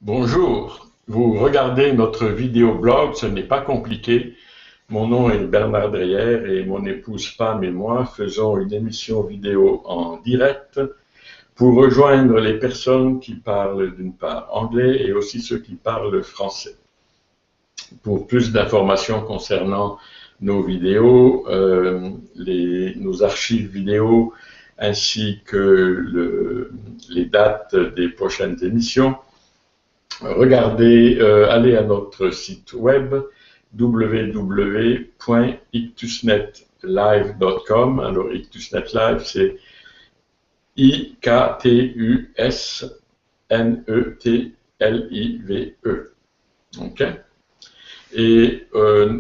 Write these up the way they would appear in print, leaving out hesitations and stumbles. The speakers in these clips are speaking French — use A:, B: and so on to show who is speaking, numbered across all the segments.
A: Bonjour, vous regardez notre vidéo-blog, ce n'est pas compliqué. Mon nom est Bernard Dreyer et mon épouse Pam et moi faisons une émission vidéo en direct pour rejoindre les personnes qui parlent d'une part anglais et aussi ceux qui parlent français. Pour plus d'informations concernant nos vidéos, nos archives vidéo ainsi que les dates des prochaines émissions, allez à notre site web www.ictusnetlive.com. Alors, Ictusnet Live, c'est IKTUSNETLIVE. OK? Et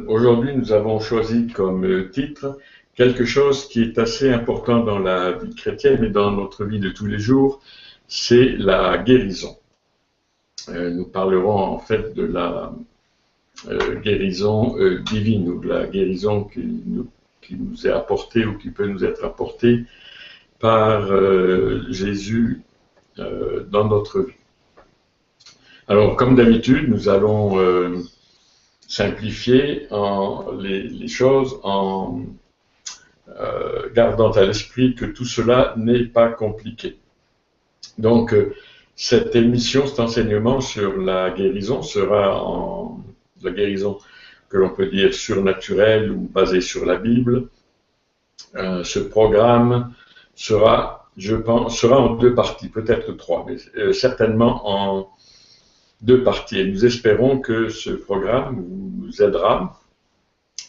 A: aujourd'hui, nous avons choisi comme titre quelque chose qui est assez important dans la vie chrétienne et dans notre vie de tous les jours, c'est la guérison. Nous parlerons en fait de la guérison divine ou de la guérison qui nous est apportée ou qui peut nous être apportée par Jésus dans notre vie. Alors, comme d'habitude, nous allons simplifier les choses en gardant à l'esprit que tout cela n'est pas compliqué. Donc, cette émission, cet enseignement sur la guérison sera la guérison que l'on peut dire surnaturelle ou basée sur la Bible. Ce programme sera, je pense, en deux parties, peut-être trois, mais certainement en deux parties. Et nous espérons que ce programme nous aidera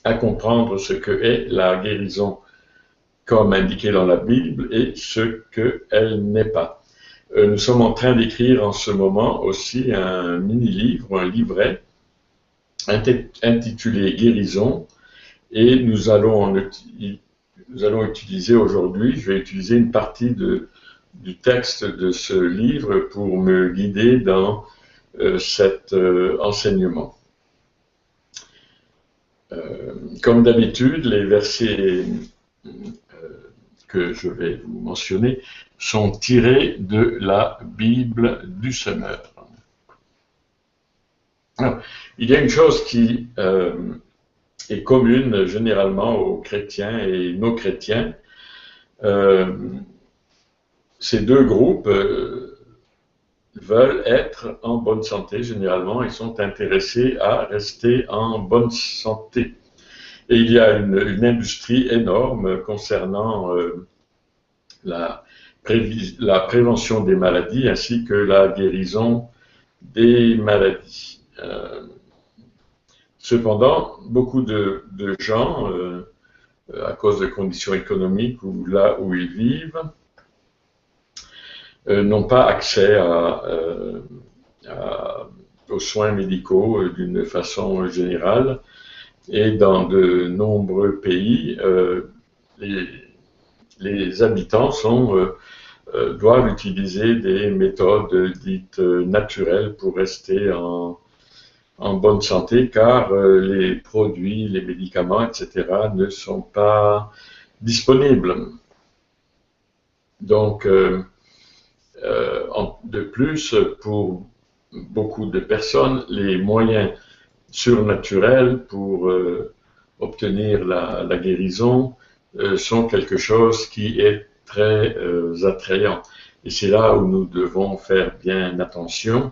A: à comprendre ce qu'est la guérison comme indiqué dans la Bible et ce qu'elle n'est pas. Nous sommes en train d'écrire en ce moment aussi un mini-livre, un livret intitulé Guérison, et nous allons utiliser aujourd'hui, je vais utiliser une partie du texte de ce livre pour me guider dans cet enseignement. Comme d'habitude, les versets que je vais vous mentionner sont tirés de la Bible du Semeur. Alors, il y a une chose qui est commune généralement aux chrétiens et non chrétiens. Ces deux groupes veulent être en bonne santé généralement et sont intéressés à rester en bonne santé. Et il y a une industrie énorme concernant la prévention des maladies ainsi que la guérison des maladies. Cependant, beaucoup de gens, à cause de conditions économiques ou là où ils vivent, n'ont pas accès aux soins médicaux d'une façon générale. Et dans de nombreux pays, les habitants doivent utiliser des méthodes dites naturelles pour rester en bonne santé, car les produits, les médicaments, etc. ne sont pas disponibles. Donc, de plus, pour beaucoup de personnes, les moyens surnaturels pour obtenir la guérison sont quelque chose qui est très attrayant. Et c'est là où nous devons faire bien attention,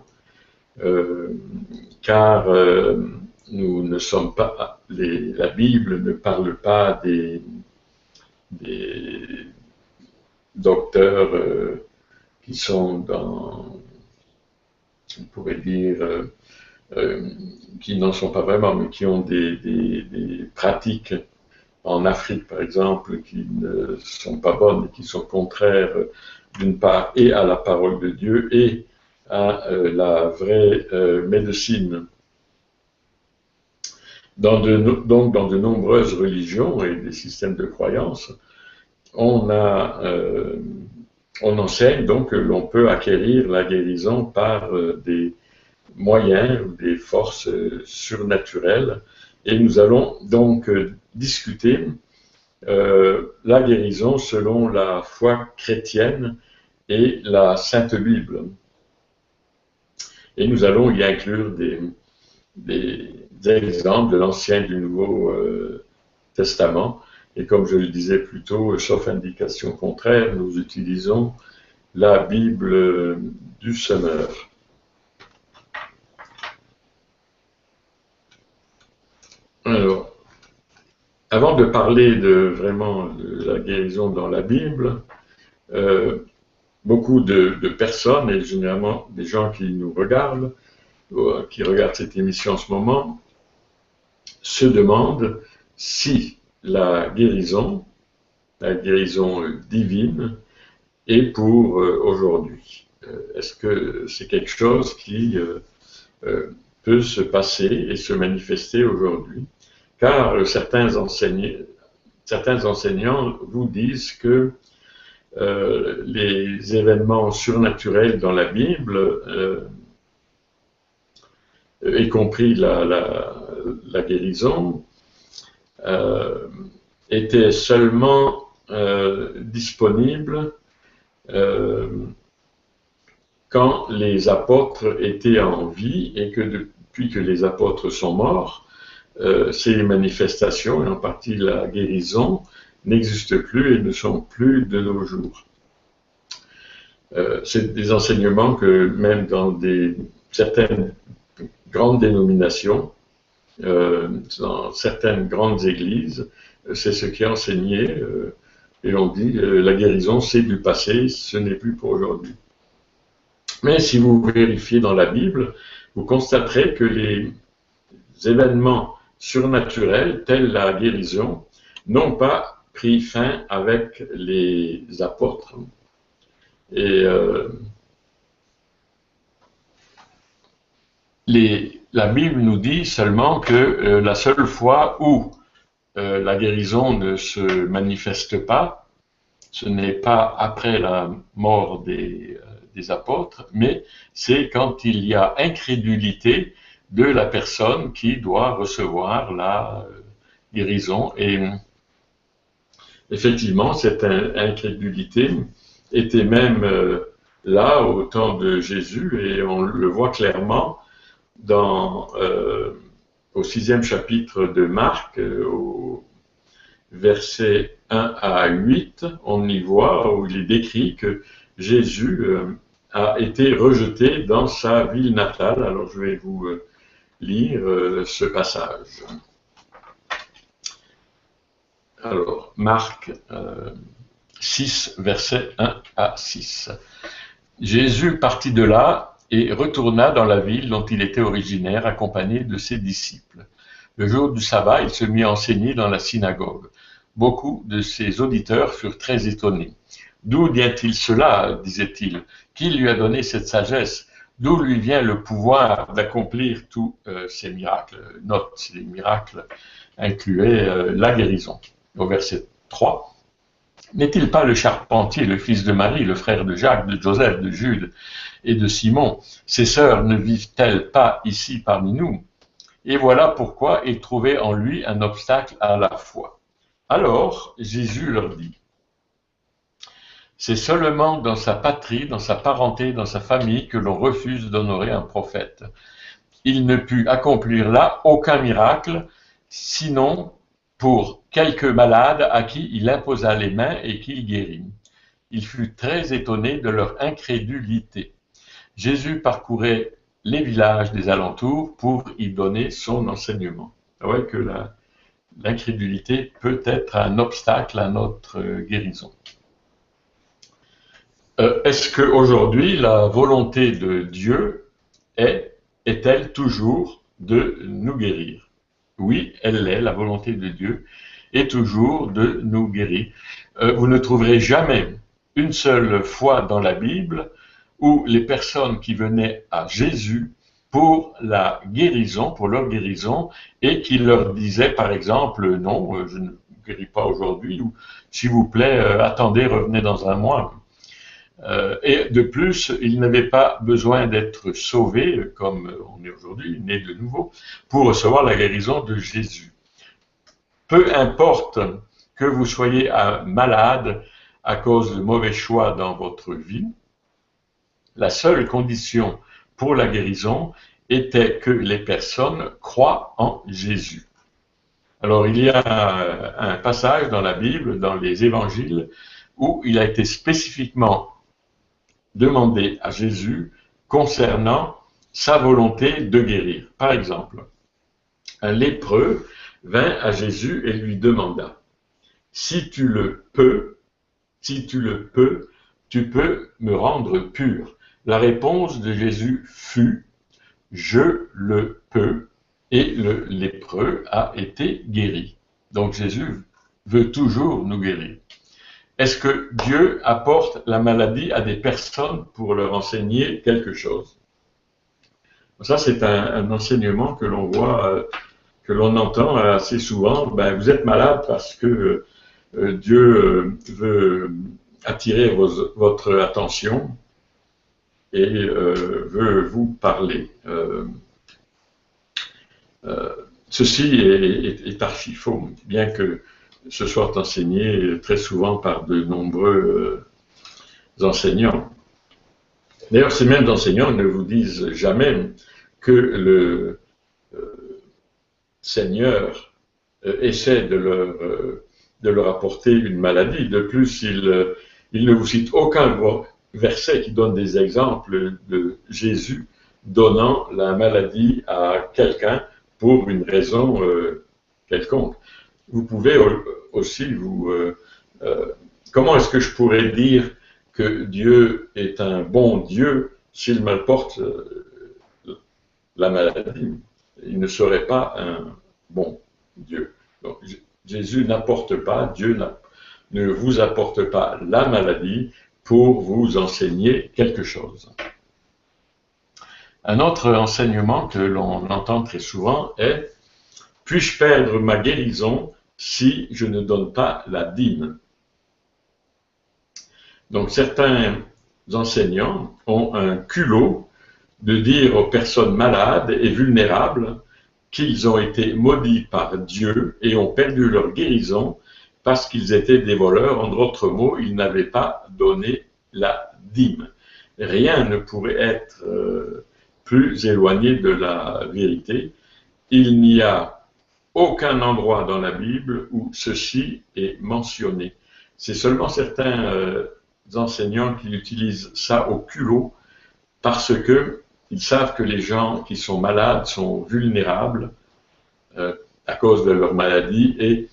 A: car nous ne sommes pas, la Bible ne parle pas des docteurs qui sont on pourrait dire, qui n'en sont pas vraiment, mais qui ont des pratiques en Afrique, par exemple, qui ne sont pas bonnes et qui sont contraires, d'une part, et à la parole de Dieu et à la vraie médecine. Donc, dans de nombreuses religions et des systèmes de croyances, on enseigne donc que l'on peut acquérir la guérison par des moyens ou des forces surnaturelles. Et nous allons donc discuter la guérison selon la foi chrétienne et la Sainte Bible. Et nous allons y inclure des exemples de l'Ancien et du Nouveau Testament. Et comme je le disais plus tôt, sauf indication contraire, nous utilisons la Bible du Semeur. Alors, avant de parler vraiment de la guérison dans la Bible, beaucoup de personnes, et généralement des gens qui nous regardent, qui regardent cette émission en ce moment, se demandent si la guérison divine, est pour aujourd'hui. Est-ce que c'est quelque chose qui peut se passer et se manifester aujourd'hui? Car certains enseignants vous disent que les événements surnaturels dans la Bible, y compris la guérison, étaient seulement disponibles quand les apôtres étaient en vie, et que depuis que les apôtres sont morts, ces manifestations, et en partie la guérison, n'existent plus et ne sont plus de nos jours. C'est des enseignements que même dans certaines grandes dénominations, dans certaines grandes églises, c'est ce qui est enseigné, et on dit la guérison c'est du passé, ce n'est plus pour aujourd'hui. Mais si vous vérifiez dans la Bible, vous constaterez que les événements surnaturels, tels la guérison, n'ont pas pris fin avec les apôtres. Et la Bible nous dit seulement que la seule fois où la guérison ne se manifeste pas, ce n'est pas après la mort des apôtres, mais c'est quand il y a incrédulité de la personne qui doit recevoir la guérison. Et effectivement, cette incrédulité était même là au temps de Jésus, et on le voit clairement au 6e chapitre de Marc, au verset 1 à 8, on y voit où il est décrit que Jésus a été rejeté dans sa ville natale. Alors je vais vous lire ce passage. Alors, Marc 6, versets 1 à 6. Jésus partit de là et retourna dans la ville dont il était originaire, accompagné de ses disciples. Le jour du sabbat, il se mit à enseigner dans la synagogue. Beaucoup de ses auditeurs furent très étonnés. « D'où vient-il cela ?» disait-il. « Qui lui a donné cette sagesse? D'où lui vient le pouvoir d'accomplir tous ces miracles ?» Note, ces miracles incluaient la guérison. Au verset 3. « N'est-il pas le charpentier, le fils de Marie, le frère de Jacques, de Joseph, de Jude et de Simon? Ses sœurs ne vivent-elles pas ici parmi nous? » Et voilà pourquoi ils trouvaient en lui un obstacle à la foi. Alors Jésus leur dit: « C'est seulement dans sa patrie, dans sa parenté, dans sa famille que l'on refuse d'honorer un prophète. Il ne put accomplir là aucun miracle, sinon pour quelques malades à qui il imposa les mains et qu'il guérit. Il fut très étonné de leur incrédulité. Jésus parcourait les villages des alentours pour y donner son enseignement. » Vous voyez que l'incrédulité peut être un obstacle à notre guérison. Est-ce qu'aujourd'hui, la volonté de Dieu est-elle toujours de nous guérir? Oui, elle l'est, la volonté de Dieu est toujours de nous guérir. Vous ne trouverez jamais une seule fois dans la Bible où les personnes qui venaient à Jésus pour la guérison, pour leur guérison, et qui leur disaient par exemple « Non, je ne guéris pas aujourd'hui » ou « S'il vous plaît, attendez, revenez dans un mois ». Et de plus, ils n'avaient pas besoin d'être sauvés, comme on est aujourd'hui, nés de nouveau, pour recevoir la guérison de Jésus. Peu importe que vous soyez malade à cause de mauvais choix dans votre vie, la seule condition pour la guérison était que les personnes croient en Jésus. Alors, il y a un passage dans la Bible, dans les évangiles, où il a été spécifiquement demandé à Jésus concernant sa volonté de guérir. Par exemple, un lépreux vint à Jésus et lui demanda, « Si tu le peux, tu peux me rendre pur. » La réponse de Jésus fut, « Je le peux. » Et le lépreux a été guéri. Donc Jésus veut toujours nous guérir. Est-ce que Dieu apporte la maladie à des personnes pour leur enseigner quelque chose? Ça, c'est un enseignement que l'on voit, que l'on entend assez souvent. Ben, vous êtes malade parce que Dieu veut attirer votre attention et veut vous parler. Ceci est archi faux, bien que ce soit enseigné très souvent par de nombreux enseignants. D'ailleurs, ces mêmes enseignants ne vous disent jamais que le Seigneur essaie de leur apporter une maladie. De plus, il ne vous cite aucun verset qui donne des exemples de Jésus donnant la maladie à quelqu'un pour une raison quelconque. Vous pouvez aussi comment est-ce que je pourrais dire que Dieu est un bon Dieu s'il m'apporte la maladie? Il ne serait pas un bon Dieu. Donc, Jésus n'apporte pas, Dieu ne vous apporte pas la maladie pour vous enseigner quelque chose. Un autre enseignement que l'on entend très souvent est « Puis-je perdre ma guérison si je ne donne pas la dîme ?» Donc certains enseignants ont un culot de dire aux personnes malades et vulnérables qu'ils ont été maudits par Dieu et ont perdu leur guérison parce qu'ils étaient des voleurs. En d'autres mots, ils n'avaient pas donné la dîme. Rien ne pourrait être plus éloigné de la vérité. Il n'y a aucun endroit dans la Bible où ceci est mentionné. C'est seulement certains enseignants qui utilisent ça au culot parce que ils savent que les gens qui sont malades sont vulnérables à cause de leur maladie et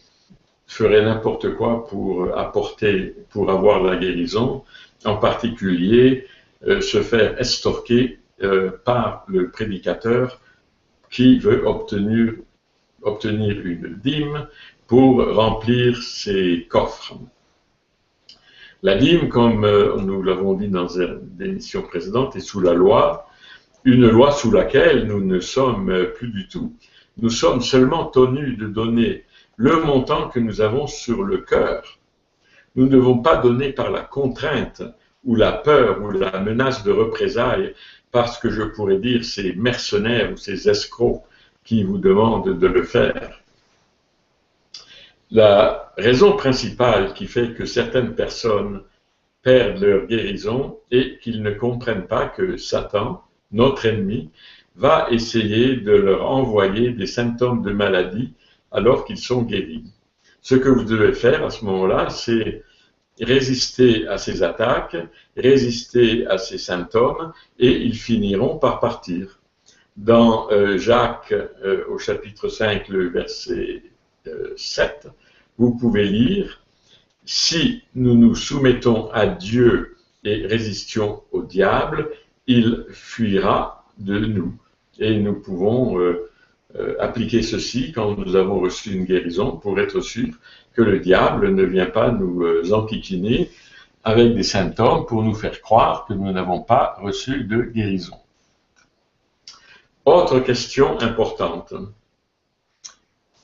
A: feraient n'importe quoi pour avoir la guérison, en particulier se faire estorquer par le prédicateur qui veut obtenir une dîme pour remplir ses coffres. La dîme, comme nous l'avons dit dans des émissions précédentes, est sous la loi, une loi sous laquelle nous ne sommes plus du tout. Nous sommes seulement tenus de donner le montant que nous avons sur le cœur. Nous ne devons pas donner par la contrainte ou la peur ou la menace de représailles parce que je pourrais dire ces mercenaires ou ces escrocs qui vous demandent de le faire. La raison principale qui fait que certaines personnes perdent leur guérison est qu'ils ne comprennent pas que Satan, notre ennemi, va essayer de leur envoyer des symptômes de maladie alors qu'ils sont guéris. Ce que vous devez faire à ce moment-là, c'est résister à ces attaques, résister à ces symptômes, et ils finiront par partir. Dans Jacques, au chapitre 5, le verset 7, vous pouvez lire « Si nous nous soumettons à Dieu et résistions au diable, il fuira de nous. » Et nous pouvons appliquer ceci quand nous avons reçu une guérison pour être sûr que le diable ne vient pas nous enquiquiner avec des symptômes pour nous faire croire que nous n'avons pas reçu de guérison. Autre question importante.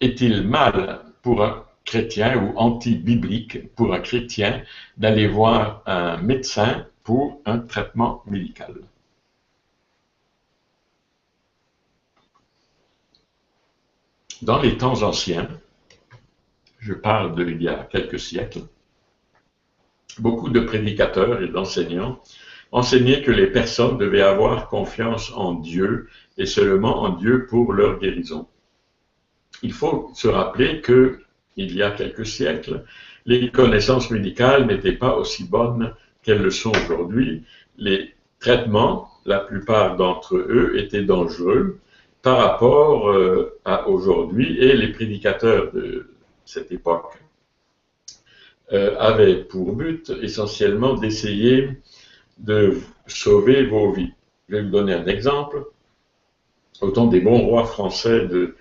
A: Est-il mal pour un chrétien ou anti-biblique pour un chrétien d'aller voir un médecin pour un traitement médical? Dans les temps anciens, je parle d'il y a quelques siècles, beaucoup de prédicateurs et d'enseignants enseignait que les personnes devaient avoir confiance en Dieu et seulement en Dieu pour leur guérison. Il faut se rappeler que, il y a quelques siècles, les connaissances médicales n'étaient pas aussi bonnes qu'elles le sont aujourd'hui. Les traitements, la plupart d'entre eux, étaient dangereux par rapport à aujourd'hui, et les prédicateurs de cette époque avaient pour but essentiellement d'essayer de sauver vos vies. Je vais vous donner un exemple. Au temps des bons rois français de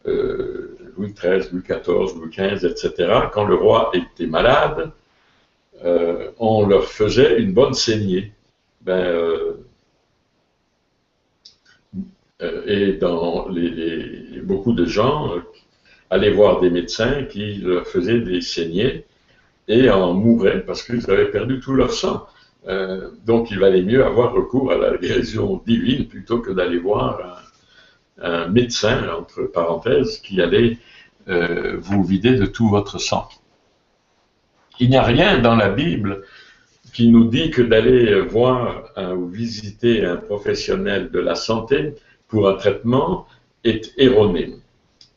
A: Louis XIII, Louis XIV, Louis XV, etc., quand le roi était malade, on leur faisait une bonne saignée. Et beaucoup de gens allaient voir des médecins qui leur faisaient des saignées et en mouraient parce qu'ils avaient perdu tout leur sang. Donc il valait mieux avoir recours à la guérison divine plutôt que d'aller voir un médecin, entre parenthèses, qui allait vous vider de tout votre sang. Il n'y a rien dans la Bible qui nous dit que d'aller voir ou visiter un professionnel de la santé pour un traitement est erroné.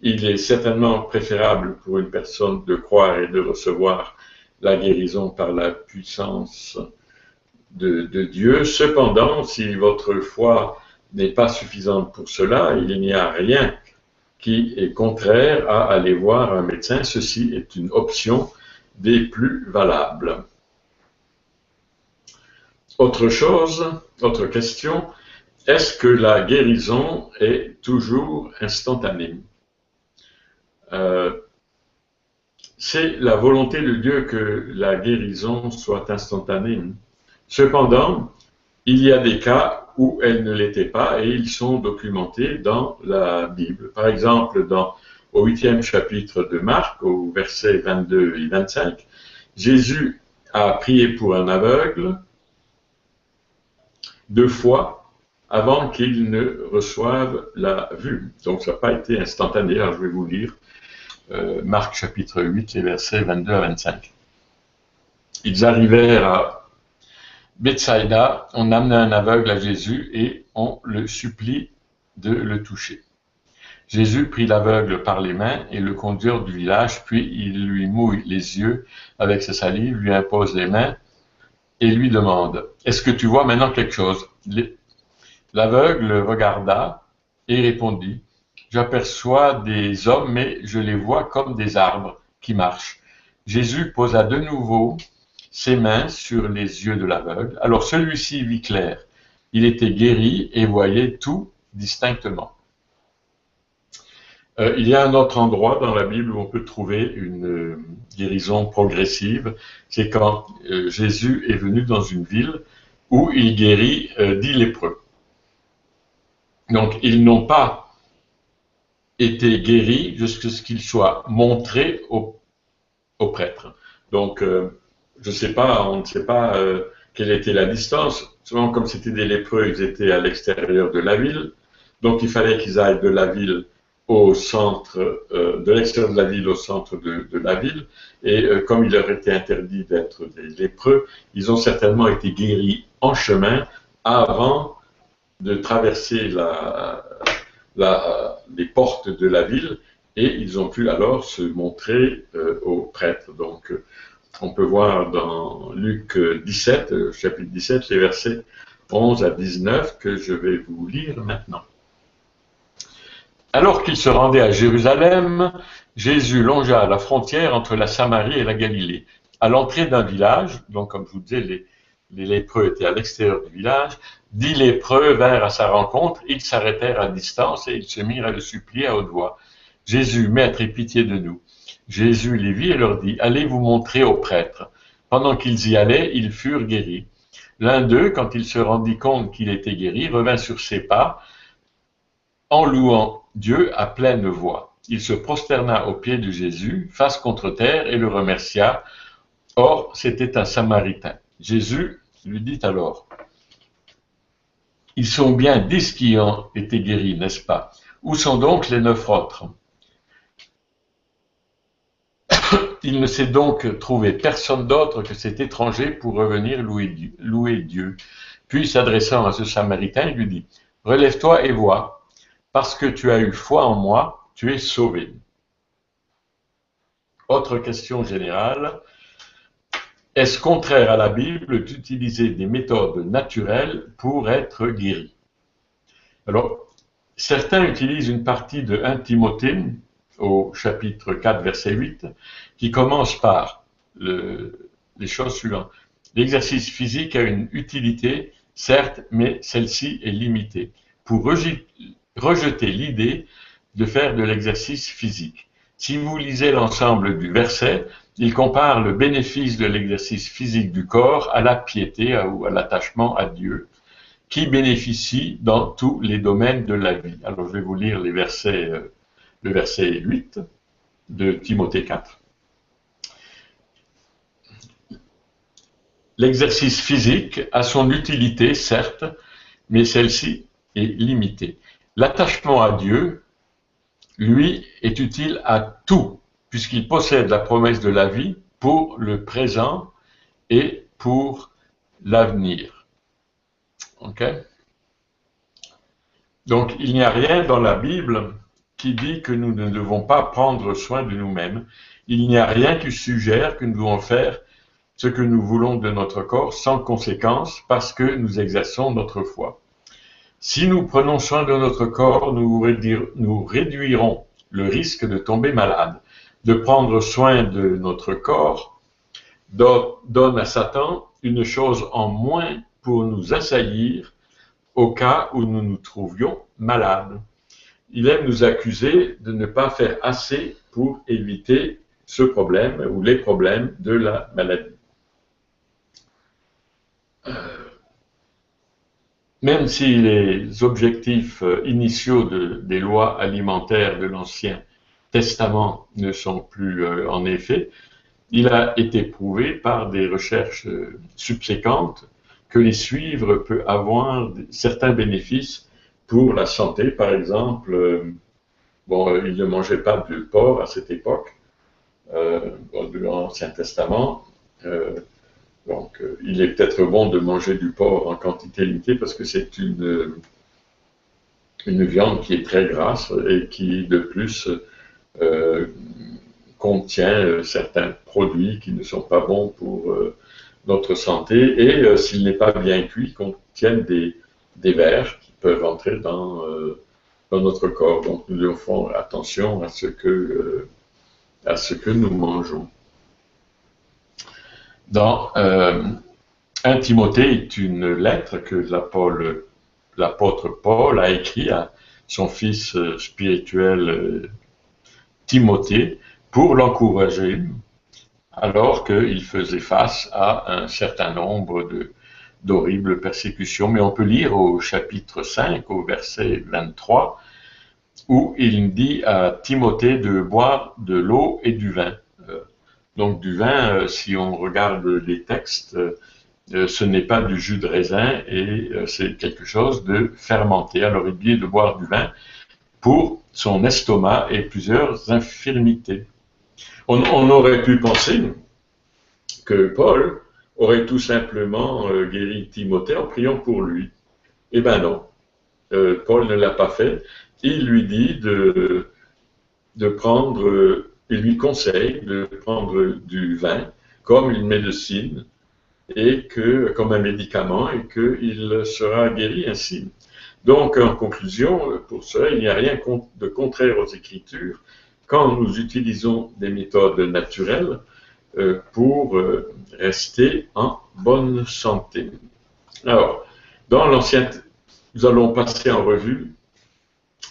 A: Il est certainement préférable pour une personne de croire et de recevoir la guérison par la puissance de Dieu. Cependant, si votre foi n'est pas suffisante pour cela, il n'y a rien qui est contraire à aller voir un médecin. Ceci est une option des plus valables. Autre question, est-ce que la guérison est toujours instantanée? C'est la volonté de Dieu que la guérison soit instantanée. Cependant, il y a des cas où elle ne l'était pas et ils sont documentés dans la Bible. Par exemple, au 8e chapitre de Marc, au versets 22 et 25, Jésus a prié pour un aveugle 2 fois avant qu'il ne reçoive la vue. Donc ça n'a pas été instantané. Alors je vais vous lire Marc chapitre 8, les versets 22 à 25. Ils arrivèrent à Bethsaïda, on amena un aveugle à Jésus et on le supplie de le toucher. Jésus prit l'aveugle par les mains et le conduit hors du village, puis il lui mouille les yeux avec sa salive, lui impose les mains et lui demande « Est-ce que tu vois maintenant quelque chose ?» L'aveugle regarda et répondit « J'aperçois des hommes, mais je les vois comme des arbres qui marchent. » Jésus posa de nouveau ses mains sur les yeux de l'aveugle. Alors celui-ci vit clair. Il était guéri et voyait tout distinctement. Il y a un autre endroit dans la Bible où on peut trouver une guérison progressive. C'est quand Jésus est venu dans une ville où il guérit 10 lépreux. Donc, ils n'ont pas été guéris jusqu'à ce qu'ils soient montrés au prêtre. Donc, je sais pas, on ne sait pas quelle était la distance. Souvent, comme c'était des lépreux, ils étaient à l'extérieur de la ville. Donc, il fallait qu'ils aillent de la ville au centre, de l'extérieur de la ville au centre de la ville. Et comme il leur était interdit d'être des lépreux, ils ont certainement été guéris en chemin avant de traverser les portes de la ville, et ils ont pu alors se montrer aux prêtres. Donc, on peut voir dans Luc 17, chapitre 17, les versets 11 à 19, que je vais vous lire maintenant. Alors qu'il se rendait à Jérusalem, Jésus longea la frontière entre la Samarie et la Galilée. À l'entrée d'un village, donc comme je vous disais, les lépreux étaient à l'extérieur du village, 10 lépreux vinrent à sa rencontre, ils s'arrêtèrent à distance et ils se mirent à le supplier à haute voix. « Jésus, Maître, aie pitié de nous. » Jésus les vit et leur dit, « Allez vous montrer aux prêtres. » Pendant qu'ils y allaient, ils furent guéris. L'un d'eux, quand il se rendit compte qu'il était guéri, revint sur ses pas, en louant Dieu à pleine voix. Il se prosterna aux pieds de Jésus, face contre terre, et le remercia. Or, c'était un Samaritain. Jésus lui dit alors, « Ils sont bien 10 qui ont été guéris, n'est-ce pas? Où sont donc les 9 autres? » Il ne s'est donc trouvé personne d'autre que cet étranger pour revenir louer Dieu. Puis, s'adressant à ce Samaritain, il lui dit, « Relève-toi et vois, parce que tu as eu foi en moi, tu es sauvé. » Autre question générale. Est-ce contraire à la Bible d'utiliser des méthodes naturelles pour être guéri? Alors, certains utilisent une partie de 1 Timothée, au chapitre 4, verset 8, qui commence par les choses suivantes. L'exercice physique a une utilité, certes, mais celle-ci est limitée. Pour rejeter l'idée de faire de l'exercice physique. Si vous lisez l'ensemble du verset, il compare le bénéfice de l'exercice physique du corps à la piété ou à l'attachement à Dieu, qui bénéficie dans tous les domaines de la vie. Alors, je vais vous lire le verset 8 de Timothée 4. L'exercice physique a son utilité, certes, mais celle-ci est limitée. L'attachement à Dieu, lui, est utile à tout, puisqu'il possède la promesse de la vie pour le présent et pour l'avenir. Ok? Donc, il n'y a rien dans la Bible qui dit que nous ne devons pas prendre soin de nous-mêmes. Il n'y a rien qui suggère que nous devons faire ce que nous voulons de notre corps sans conséquence parce que nous exerçons notre foi. Si nous prenons soin de notre corps, nous réduirons le risque de tomber malade. De prendre soin de notre corps donne à Satan une chose en moins pour nous assaillir au cas où nous nous trouvions malades. Il aime nous accuser de ne pas faire assez pour éviter ce problème ou les problèmes de la maladie. Même si les objectifs initiaux des lois alimentaires de l'Ancien Testament ne sont plus en effet, il a été prouvé par des recherches subséquentes que les suivre peut avoir certains bénéfices pour la santé. Par exemple, il ne mangeait pas de porc à cette époque, dans l'Ancien Testament. Donc, il est peut-être bon de manger du porc en quantité limitée parce que c'est une viande qui est très grasse et qui, de plus, contient certains produits qui ne sont pas bons pour notre santé et, s'il n'est pas bien cuit, contiennent des vers qui peuvent entrer dans notre corps. Donc, nous devons faire attention à ce que nous mangeons. Dans 1 Timothée est une lettre que l'apôtre Paul a écrite à son fils spirituel Timothée pour l'encourager alors qu'il faisait face à un certain nombre d'horribles persécutions. Mais on peut lire au chapitre 5, au verset 23, où il dit à Timothée de boire de l'eau et du vin. Donc du vin, si on regarde les textes, ce n'est pas du jus de raisin et c'est quelque chose de fermenté. Alors il dit de boire du vin pour son estomac et plusieurs infirmités. On aurait pu penser que Paul aurait tout simplement guéri Timothée en priant pour lui. Eh bien non, Paul ne l'a pas fait. Il lui dit de prendre... Il lui conseille de prendre du vin comme une médecine et comme un médicament et qu'il sera guéri ainsi. Donc, en conclusion, pour cela, il n'y a rien de contraire aux Écritures quand nous utilisons des méthodes naturelles pour rester en bonne santé. Alors, nous allons passer en revue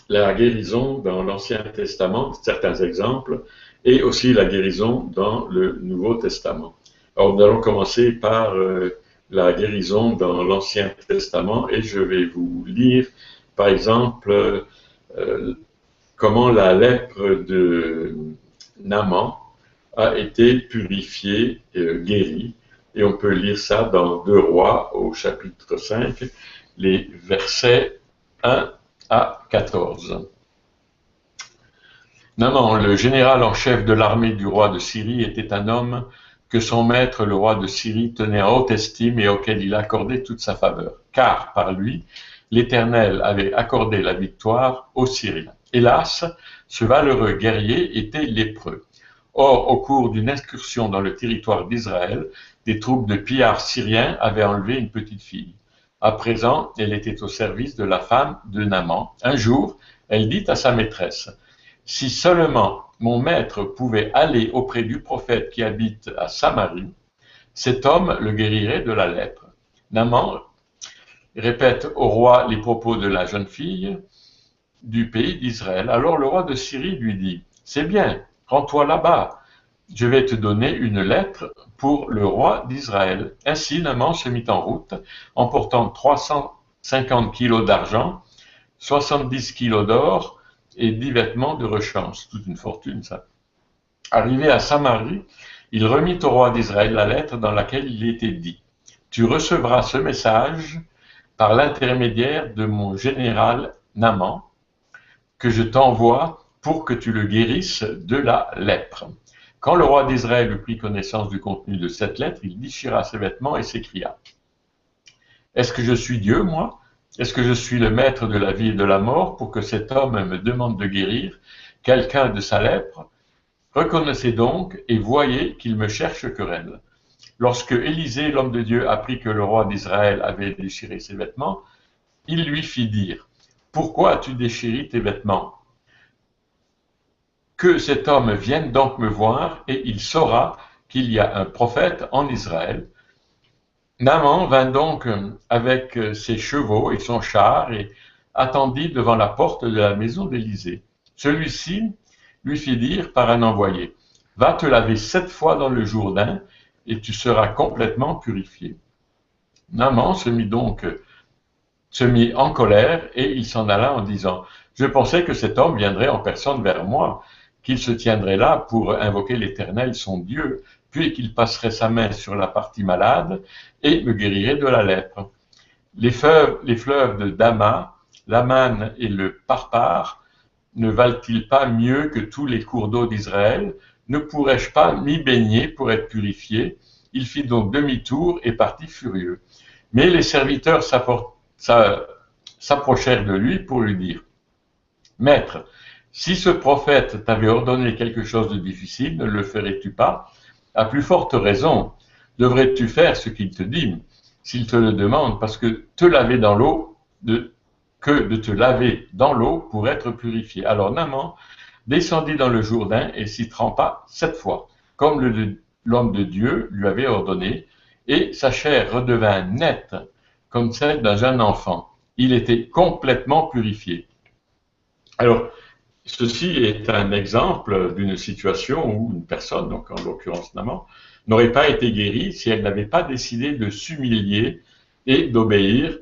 A: la guérison dans l'Ancien Testament, certains exemples, et aussi la guérison dans le Nouveau Testament. Alors, nous allons commencer par la guérison dans l'Ancien Testament, et je vais vous lire, par exemple, comment la lèpre de Naaman a été purifiée, guérie, et on peut lire ça dans 2 Rois, au chapitre 5, les versets 1 à 14. Naaman, le général en chef de l'armée du roi de Syrie, était un homme que son maître, le roi de Syrie, tenait en haute estime et auquel il accordait toute sa faveur, car par lui, l'Éternel avait accordé la victoire aux Syriens. Hélas, ce valeureux guerrier était lépreux. Or, au cours d'une excursion dans le territoire d'Israël, des troupes de pillards syriens avaient enlevé une petite fille. À présent, elle était au service de la femme de Naaman. Un jour, elle dit à sa maîtresse: « Si seulement mon maître pouvait aller auprès du prophète qui habite à Samarie, cet homme le guérirait de la lèpre. » Naaman répète au roi les propos de la jeune fille du pays d'Israël. Alors le roi de Syrie lui dit: « C'est bien, rends-toi là-bas, je vais te donner une lettre pour le roi d'Israël. » Ainsi Naaman se mit en route, emportant 350 kilos d'argent, 70 kilos d'or et 10 vêtements de rechange. Toute une fortune, ça. Arrivé à Samarie, il remit au roi d'Israël la lettre dans laquelle il était dit: « Tu recevras ce message par l'intermédiaire de mon général Naaman, que je t'envoie pour que tu le guérisses de la lèpre. » Quand le roi d'Israël eut pris connaissance du contenu de cette lettre, il déchira ses vêtements et s'écria: « Est-ce que je suis Dieu, moi? Est-ce que je suis le maître de la vie et de la mort pour que cet homme me demande de guérir quelqu'un de sa lèpre? Reconnaissez donc et voyez qu'il me cherche querelle. » Lorsque Élisée, l'homme de Dieu, apprit que le roi d'Israël avait déchiré ses vêtements, il lui fit dire: « Pourquoi as-tu déchiré tes vêtements? Que cet homme vienne donc me voir, et il saura qu'il y a un prophète en Israël. » Naaman vint donc avec ses chevaux et son char et attendit devant la porte de la maison d'Élisée. Celui-ci lui fit dire par un envoyé: « Va te laver 7 fois dans le Jourdain, et tu seras complètement purifié. » Naaman se mit en colère, et il s'en alla en disant: « Je pensais que cet homme viendrait en personne vers moi, qu'il se tiendrait là pour invoquer l'Éternel, son Dieu, puis qu'il passerait sa main sur la partie malade et me guérirait de la lèpre. Les fleuves de Dama, l'Aman et le Parpar, ne valent-ils pas mieux que tous les cours d'eau d'Israël? Ne pourrais-je pas m'y baigner pour être purifié? » Il fit donc demi-tour et partit furieux. Mais les serviteurs s'approchèrent de lui pour lui dire: « Maître, si ce prophète t'avait ordonné quelque chose de difficile, ne le ferais-tu pas? À plus forte raison, devrais-tu faire ce qu'il te dit, s'il te le demande, parce que te laver dans l'eau, que de te laver dans l'eau pour être purifié. » Alors Naaman descendit dans le Jourdain et s'y trempa 7 fois, comme l'homme de Dieu lui avait ordonné, et sa chair redevint nette, comme celle d'un jeune enfant. Il était complètement purifié. Alors, ceci est un exemple d'une situation où une personne, donc en l'occurrence Naaman, n'aurait pas été guérie si elle n'avait pas décidé de s'humilier et d'obéir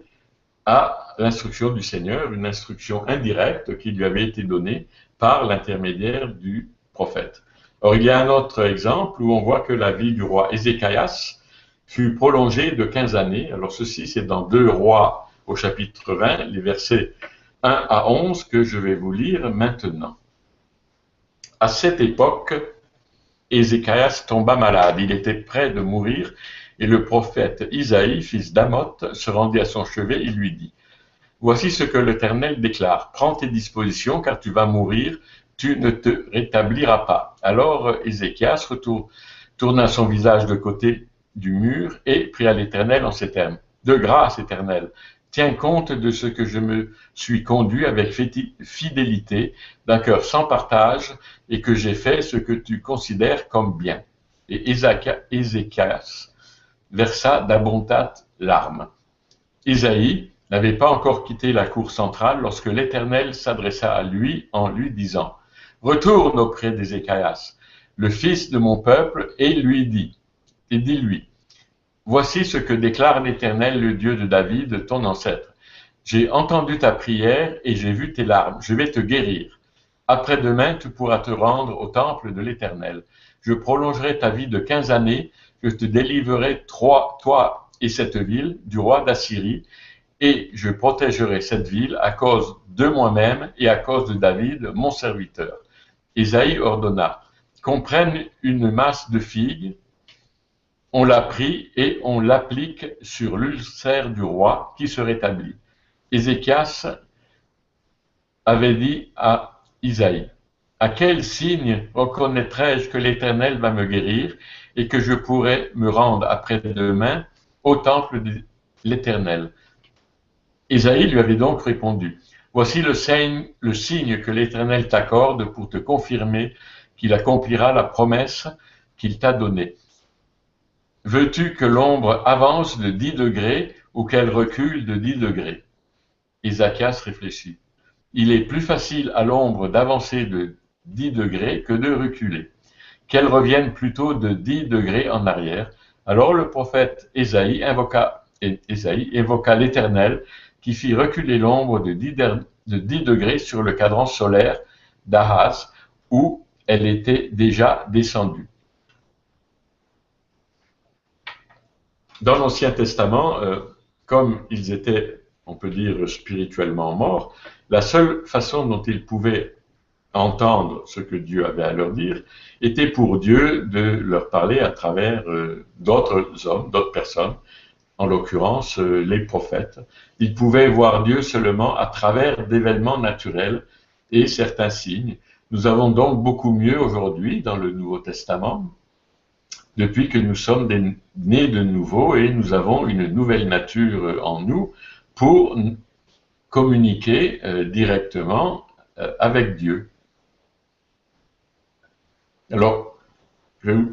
A: à l'instruction du Seigneur, une instruction indirecte qui lui avait été donnée par l'intermédiaire du prophète. Or, il y a un autre exemple où on voit que la vie du roi Ézéchias fut prolongée de 15 années. Alors ceci, c'est dans 2 Rois au chapitre 20, les versets 1 à 11 que je vais vous lire maintenant. À cette époque, Ézéchias tomba malade. Il était près de mourir, et le prophète Isaïe, fils d'Amoth, se rendit à son chevet et lui dit: « Voici ce que l'Éternel déclare: prends tes dispositions, car tu vas mourir, tu ne te rétabliras pas. » Alors Ézéchias tourna son visage de côté du mur et pria l'Éternel en ces termes: « De grâce, Éternel, tiens compte de ce que je me suis conduit avec fidélité, d'un cœur sans partage, et que j'ai fait ce que tu considères comme bien. » Et Ézéchias versa d'abondantes larmes. Isaïe n'avait pas encore quitté la cour centrale lorsque l'Éternel s'adressa à lui en lui disant: « Retourne auprès d'Ézéchias, le fils de mon peuple, et dis-lui: Voici ce que déclare l'Éternel, le Dieu de David, ton ancêtre. J'ai entendu ta prière et j'ai vu tes larmes. Je vais te guérir. Après-demain, tu pourras te rendre au temple de l'Éternel. Je prolongerai ta vie de 15 années. Je te délivrerai, toi et cette ville, du roi d'Assyrie, et je protégerai cette ville à cause de moi-même et à cause de David, mon serviteur. Ésaïe ordonna qu'on prenne une masse de figues. On la prit et on l'applique sur l'ulcère du roi qui se rétablit. Ézéchias avait dit à Isaïe, « À quel signe reconnaîtrai-je que l'Éternel va me guérir et que je pourrai me rendre après-demain au temple de l'Éternel » Isaïe lui avait donc répondu, « Voici le signe que l'Éternel t'accorde pour te confirmer qu'il accomplira la promesse qu'il t'a donnée. Veux-tu que l'ombre avance de 10 degrés ou qu'elle recule de 10 degrés » Ézéchias réfléchit. Il est plus facile à l'ombre d'avancer de 10 degrés que de reculer. Qu'elle revienne plutôt de 10 degrés en arrière. Alors le prophète Ésaïe invoqua l'Éternel qui fit reculer l'ombre de 10 degrés sur le cadran solaire d'Ahaz où elle était déjà descendue. Dans l'Ancien Testament, comme ils étaient, on peut dire, spirituellement morts, la seule façon dont ils pouvaient entendre ce que Dieu avait à leur dire était pour Dieu de leur parler à travers d'autres hommes, d'autres personnes, en l'occurrence les prophètes. Ils pouvaient voir Dieu seulement à travers d'événements naturels et certains signes. Nous avons donc beaucoup mieux aujourd'hui dans le Nouveau Testament, depuis que nous sommes nés de nouveau et nous avons une nouvelle nature en nous pour communiquer directement avec Dieu. Alors, je vais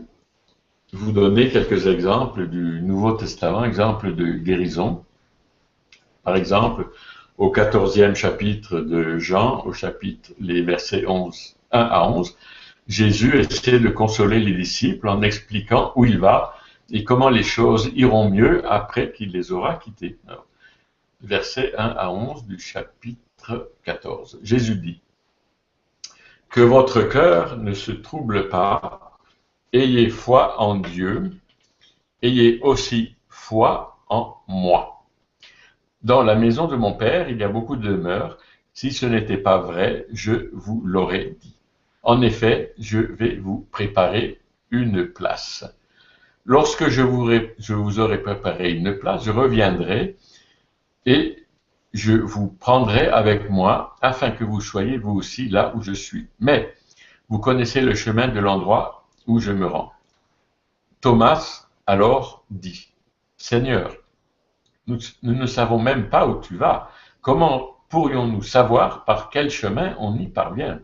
A: vous donner quelques exemples du Nouveau Testament, exemples de guérison. Par exemple, au 14e chapitre de Jean, les versets 1 à 11, Jésus essaie de consoler les disciples en expliquant où il va et comment les choses iront mieux après qu'il les aura quittés. Alors, versets 1 à 11 du chapitre 14. Jésus dit, « Que votre cœur ne se trouble pas, ayez foi en Dieu, ayez aussi foi en moi. Dans la maison de mon Père, il y a beaucoup de demeures. Si ce n'était pas vrai, je vous l'aurais dit. En effet, je vais vous préparer une place. Lorsque je vous aurai préparé une place, je reviendrai et je vous prendrai avec moi afin que vous soyez vous aussi là où je suis. Mais vous connaissez le chemin de l'endroit où je me rends. » Thomas alors dit, « Seigneur, nous ne savons même pas où tu vas. Comment pourrions-nous savoir par quel chemin on y parvient ?»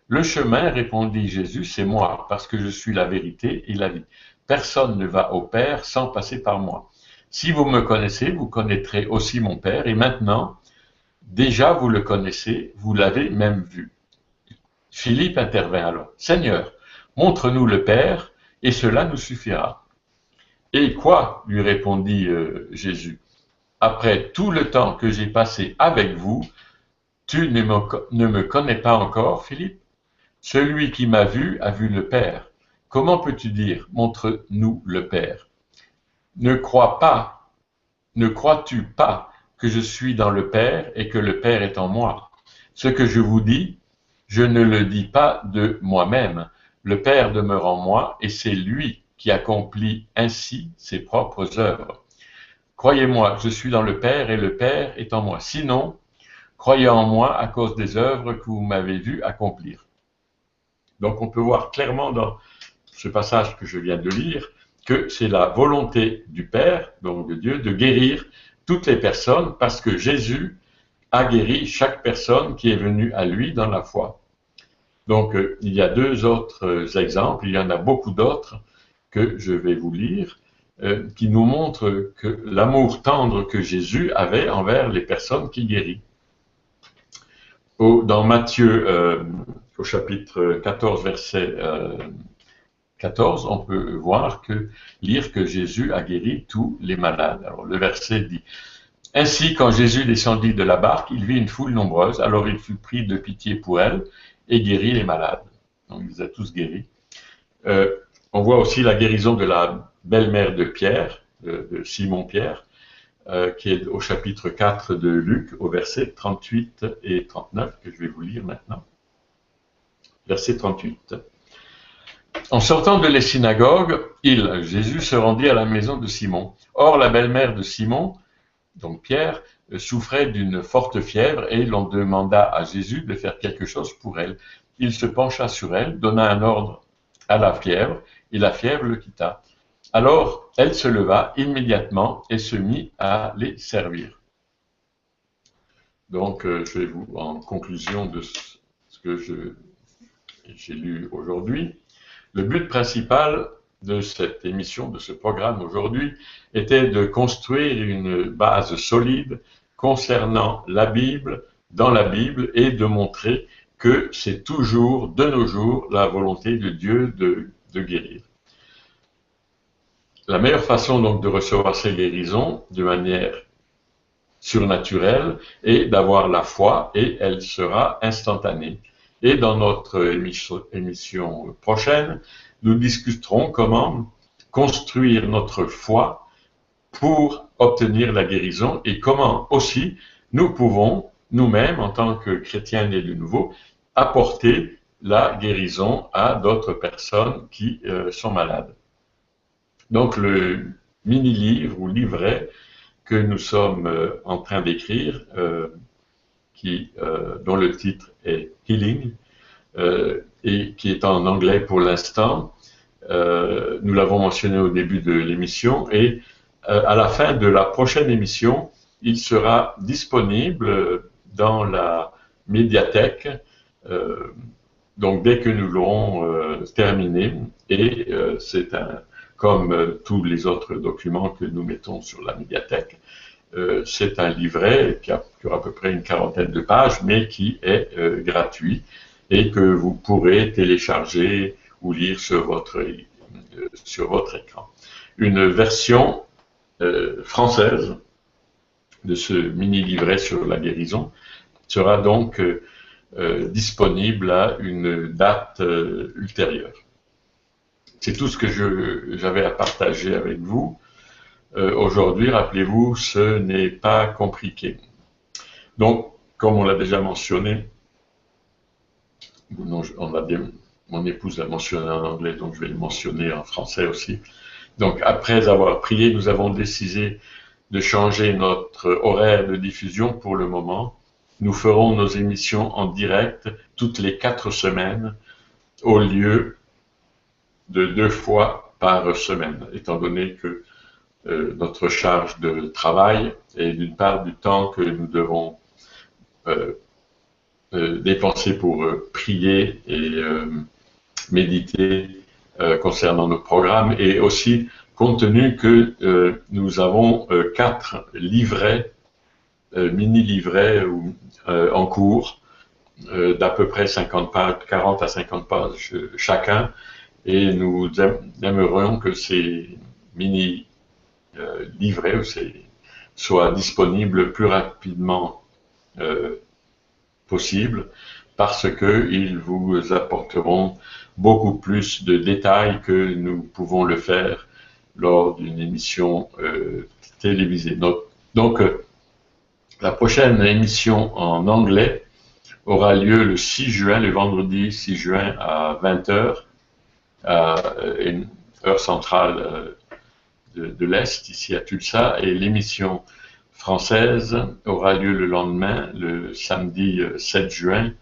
A: Le chemin, répondit Jésus, c'est moi, parce que je suis la vérité et la vie. Personne ne va au Père sans passer par moi. Si vous me connaissez, vous connaîtrez aussi mon Père, et maintenant, déjà vous le connaissez, vous l'avez même vu. Philippe intervint alors. Seigneur, montre-nous le Père, et cela nous suffira. Et quoi, lui répondit Jésus, après tout le temps que j'ai passé avec vous, tu ne me connais pas encore, Philippe? Celui qui m'a vu a vu le Père. Comment peux-tu dire, montre-nous le Père? Ne crois-tu pas que je suis dans le Père et que le Père est en moi? Ce que je vous dis, je ne le dis pas de moi-même. Le Père demeure en moi et c'est lui qui accomplit ainsi ses propres œuvres. Croyez-moi, je suis dans le Père et le Père est en moi. Sinon, croyez en moi à cause des œuvres que vous m'avez vu accomplir. Donc on peut voir clairement dans ce passage que je viens de lire que c'est la volonté du Père, donc de Dieu, de guérir toutes les personnes parce que Jésus a guéri chaque personne qui est venue à lui dans la foi. Donc il y a deux autres exemples, il y en a beaucoup d'autres que je vais vous lire, qui nous montrent que l'amour tendre que Jésus avait envers les personnes qu'il guérit. Dans Matthieu, au chapitre 14, verset 14, on peut lire que Jésus a guéri tous les malades. Alors le verset dit, « Ainsi, quand Jésus descendit de la barque, il vit une foule nombreuse, alors il fut pris de pitié pour elle et guérit les malades. » Donc il les a tous guéris. On voit aussi la guérison de la belle-mère de Pierre, de Simon-Pierre, qui est au chapitre 4 de Luc, au verset 38 et 39, que je vais vous lire maintenant. verset 38. En sortant de la synagogue, Jésus, se rendit à la maison de Simon. Or, la belle-mère de Simon, donc Pierre, souffrait d'une forte fièvre et l'on demanda à Jésus de faire quelque chose pour elle. Il se pencha sur elle, donna un ordre à la fièvre et la fièvre le quitta. Alors, elle se leva immédiatement et se mit à les servir. Donc, je vais vous, en conclusion de ce que j'ai lu aujourd'hui, le but principal de cette émission, de ce programme aujourd'hui, était de construire une base solide concernant la Bible, dans la Bible, et de montrer que c'est toujours, de nos jours, la volonté de Dieu de guérir. La meilleure façon donc de recevoir ces guérisons de manière surnaturelle est d'avoir la foi et elle sera instantanée. Et dans notre émission prochaine, nous discuterons comment construire notre foi pour obtenir la guérison et comment aussi nous pouvons, nous-mêmes, en tant que chrétiens nés de nouveau, apporter la guérison à d'autres personnes qui sont malades. Donc le mini-livre ou livret que nous sommes en train d'écrire, dont le titre est Healing, et qui est en anglais pour l'instant. Nous l'avons mentionné au début de l'émission, et à la fin de la prochaine émission, il sera disponible dans la médiathèque, donc dès que nous l'aurons terminé, et c'est comme tous les autres documents que nous mettons sur la médiathèque, c'est un livret qui aura à peu près une quarantaine de pages, mais qui est gratuit et que vous pourrez télécharger ou lire sur votre écran. Une version française de ce mini-livret sur la guérison sera donc disponible à une date ultérieure. C'est tout ce que j'avais à partager avec vous. Aujourd'hui, rappelez-vous, ce n'est pas compliqué. Donc, comme on l'a déjà mentionné, mon épouse l'a mentionné en anglais, donc je vais le mentionner en français aussi. Donc, après avoir prié, nous avons décidé de changer notre horaire de diffusion pour le moment. Nous ferons nos émissions en direct toutes les 4 semaines au lieu de 2 fois par semaine, étant donné que notre charge de travail et d'une part du temps que nous devons dépenser pour prier et méditer concernant nos programmes, et aussi compte tenu que nous avons 4 livrets, mini-livrets en cours d'à peu près 50 pages, 40 à 50 pages chacun, et nous aimerions que ces mini-livrets soient disponibles le plus rapidement possible, parce qu'ils vous apporteront beaucoup plus de détails que nous pouvons le faire lors d'une émission télévisée. Donc, la prochaine émission en anglais aura lieu le 6 juin, le vendredi 6 juin à 20h, à une heure centrale de l'Est, ici à Tulsa, et l'émission française aura lieu le lendemain, le samedi 7 juin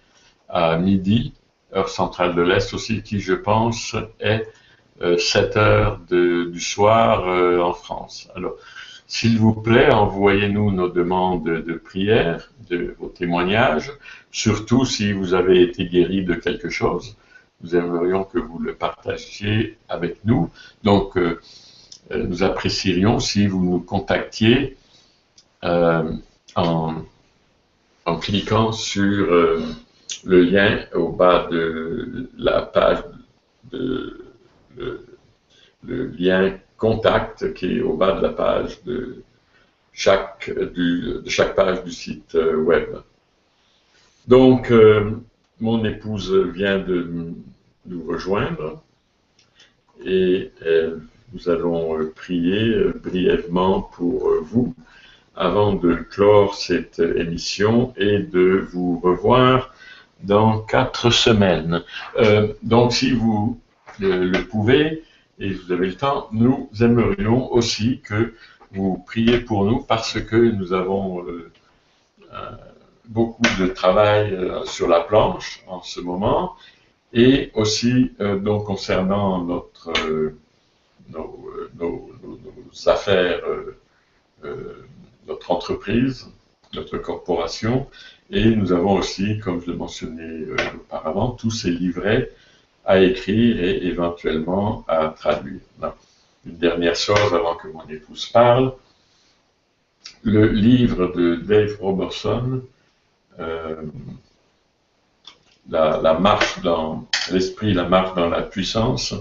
A: à midi, heure centrale de l'Est aussi, qui je pense est 7 heures du soir en France. Alors, s'il vous plaît, envoyez-nous nos demandes de prière, vos témoignages, surtout si vous avez été guéri de quelque chose. Nous aimerions que vous le partagiez avec nous. Donc, nous apprécierions si vous nous contactiez en cliquant sur le lien au bas de la page, le lien contact qui est au bas de la page de chaque page du site web. Donc, mon épouse vient de nous rejoindre et nous allons prier brièvement pour vous avant de clore cette émission et de vous revoir dans 4 semaines. Donc, si vous le pouvez et vous avez le temps, nous aimerions aussi que vous priez pour nous parce que nous avons beaucoup de travail sur la planche en ce moment et aussi donc concernant nos affaires, notre entreprise, notre corporation, et nous avons aussi, comme je l'ai mentionné auparavant, tous ces livrets à écrire et éventuellement à traduire. Non. Une dernière chose avant que mon épouse parle, le livre de Dave Robertson, la marche dans l'esprit, la marche dans la puissance,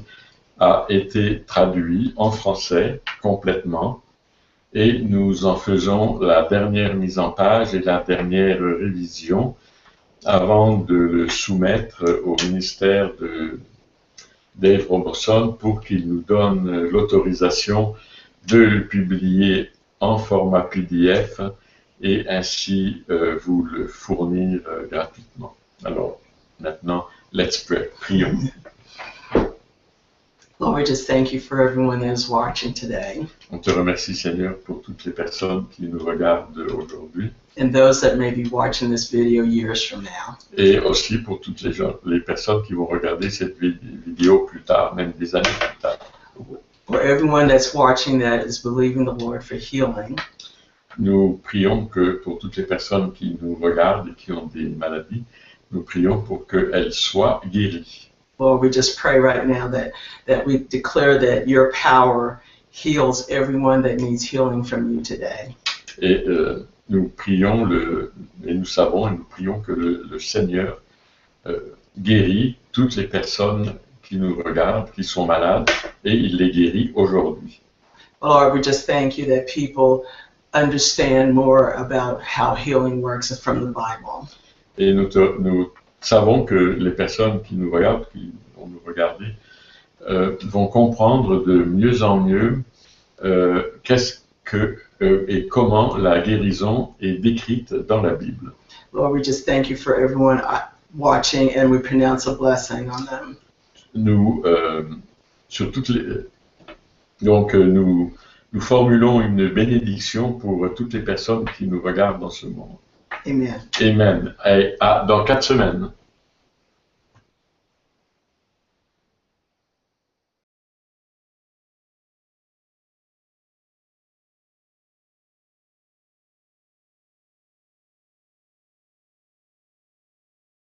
A: a été traduit en français complètement et nous en faisons la dernière mise en page et la dernière révision avant de le soumettre au ministère de Dave Robertson pour qu'il nous donne l'autorisation de le publier en format PDF et ainsi vous le fournir gratuitement. Alors, maintenant, let's pray. Prions.
B: Lord, we just thank you for everyone that is watching today.
A: On te remercie, Seigneur, pour toutes les personnes qui nous regardent aujourd'hui.
B: And those that may be watching this video years from now.
A: Et aussi pour toutes les personnes qui vont regarder cette vidéo plus tard, même des années plus tard.
B: For everyone that's watching that is believing the Lord for healing.
A: Nous prions que pour toutes les personnes qui nous regardent et qui ont des maladies, nous prions pour qu'elles soient guéries.
B: Lord, we just pray right now that we declare that your power heals everyone that needs healing from you today.
A: Et nous prions et nous savons et nous prions que le Seigneur guérit toutes les personnes qui nous regardent, qui sont malades, et il les guérit aujourd'hui.
B: Lord, we just thank you that people understand more about how healing works from the Bible.
A: Et nous savons que les personnes qui nous regardent, qui vont nous regarder, vont comprendre de mieux en mieux qu'est-ce que et comment la guérison est décrite dans la Bible.
B: Lord, we just thank you for everyone watching and we pronounce a blessing on them.
A: Nous, sur toutes les, donc nous formulons une bénédiction pour toutes les personnes qui nous regardent dans ce monde.
B: Amen.
A: Amen. Et dans 4 semaines.